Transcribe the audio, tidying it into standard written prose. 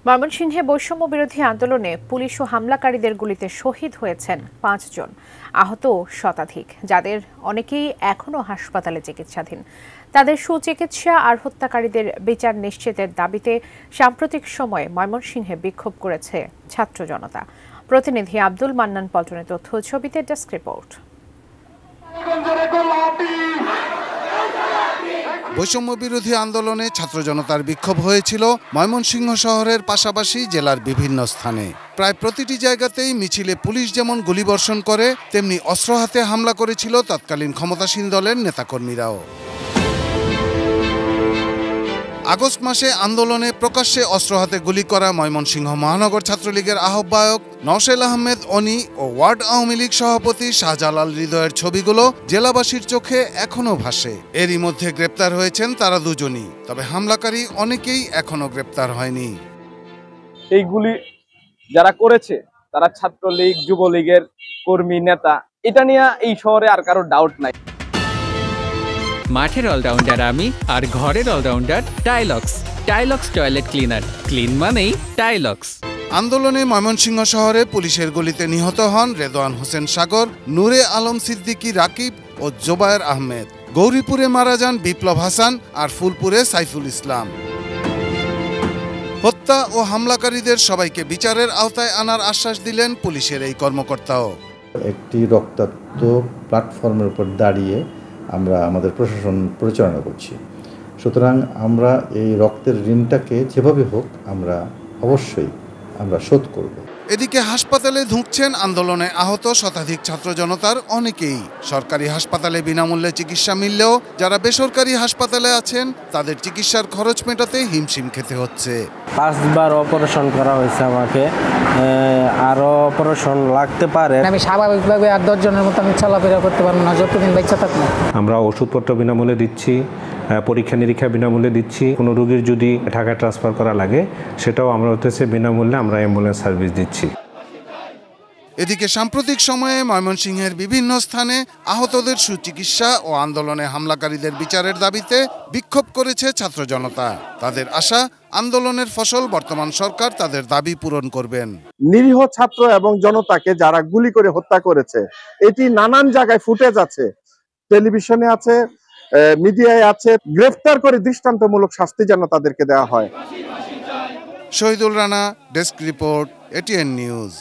ময়মনসিংহে বৈষম্য বিরোধী আন্দোলনে পুলিশ ও হামলাকারীদের গুলিতে শহীদ হয়েছেন ৫ জন, আহত শতাধিক, যাদের অনেকেই এখনও হাসপাতালে চিকিৎসাধীন। তাদের সুচিকিৎসা আর হত্যাকারীদের বিচার নিশ্চিতের দাবিতে সাম্প্রতিক সময়ে ময়মনসিংহে বিক্ষোভ করেছে ছাত্র জনতা। প্রতিনিধি আব্দুল মান্নান পল্টনের তথ্য ছবিতে ডেস্ক রিপোর্ট। বৈষম্য বিরোধী আন্দোলনে ছাত্র জনতার বিক্ষোভ হয়েছিল ময়মনসিংহ শহরের পাশাপাশি জেলার বিভিন্ন স্থানে। প্রায় প্রতিটি জায়গাতেই মিছিলে পুলিশ যেমন গুলিবর্ষণ করে, তেমনি অস্ত্র হাতে হামলা করেছিল তৎকালীন ক্ষমতাসীন দলের নেতাকর্মীরাও। আগস্ট মাসে আন্দোলনে প্রকাশ্যে অস্ত্র হাতে গুলি করা ময়মনসিংহ মহানগর ছাত্রলীগের আহ্বায়ক নওশেল আহমেদ অনি ও ওয়ার্ড আওয়ামী লীগ সভাপতি শাহজালাল হৃদয়ের ছবিগুলো জেলাবাসীর চোখে এখনো ভাসে। এরই মধ্যে গ্রেপ্তার হয়েছেন তারা দুজনই, তবে হামলাকারী অনেকেই এখনো গ্রেপ্তার হয়নি। এইগুলি যারা করেছে তারা ছাত্রলীগ, যুবলীগের কর্মী, নেতা। এটা নিয়ে এই শহরে আর কারো ডাউট নাই। মাঠের অলরাউন্ডার আমি, আর ঘরের allrounder Tylox. Tylox toilet cleaner, clean মানেই টাইলক্স। আন্দোলনে ময়মনসিংহ শহরে পুলিশের গুলিতে নিহত হন রেদওয়ান হোসেন সাগর, নূরে আলম সিদ্দিকী রাকিব ও জোবায়ের আহমেদ। গৌরীপুরে মারা যান বিপ্লব হাসান আর ফুলপুরে সাইফুল ইসলাম। হত্যা ও হামলাকারীদের সবাইকে বিচারের আওতায় আনার আশ্বাস দিলেন পুলিশের এই কর্মকর্তাও। একটি রক্তাক্ত প্ল্যাটফর্মের উপর দাঁড়িয়ে আমরা আমাদের প্রশাসন পরিচালনা করছি, সুতরাং আমরা এই রক্তের ঋণটাকে যেভাবে হোক অবশ্যই আমরা শোধ করব। এদিকে হাসপাতালে ধুঁকছেন আন্দোলনে আহত শতাধিক ছাত্র জনতার অনেকেই। সরকারি হাসপাতালে বিনামূল্যে চিকিৎসা মিললেও যারা বেসরকারি হাসপাতালে আছেন তাদের চিকিৎসার খরচ মেটাতে হিমশিম খেতে হচ্ছে। 5 বার অপারেশন করা হয়েছে, আমাকে আরো অপারেশন লাগতে পারে। আমি স্বাভাবিকভাবে 8-10 জনের মতো আমি চলাফেরা করতে পারবো না যতদিন বাচ্চা থাকবো। আমরা ওষুধপত্র বিনামূল্যে দিচ্ছি, পরীক্ষা নিরীক্ষা বিনামূল্যে দিচ্ছি। কোনো রোগীর যদি ঢাকা ট্রান্সফার করা লাগে সেটাও আমরা বিনামূল্যে আমরা অ্যাম্বুলেন্স সার্ভিস দিচ্ছি। এদিকে সাম্প্রতিক সময়ে ময়মনসিংহের বিভিন্ন স্থানে আহতদের সুচিকিৎসা ও আন্দোলনে হামলাকারীদের বিচারের দাবিতে বিক্ষোভ করেছে ছাত্র জনতা। তাদের আশা, আন্দোলনের ফসল বর্তমান সরকার তাদের দাবি পূরণ করবেন। নিরীহ ছাত্র এবং জনতাকে যারা গুলি করে হত্যা করেছে, এটি নানান জায়গায় ফুটেজ আছে, টেলিভিশনে আছে, মিডিয়ায় আছে। গ্রেফতার করে দৃষ্টান্তমূলক শাস্তি যেন তাদেরকে দেওয়া হয়। Shahidul Rana, desk report, ATN news.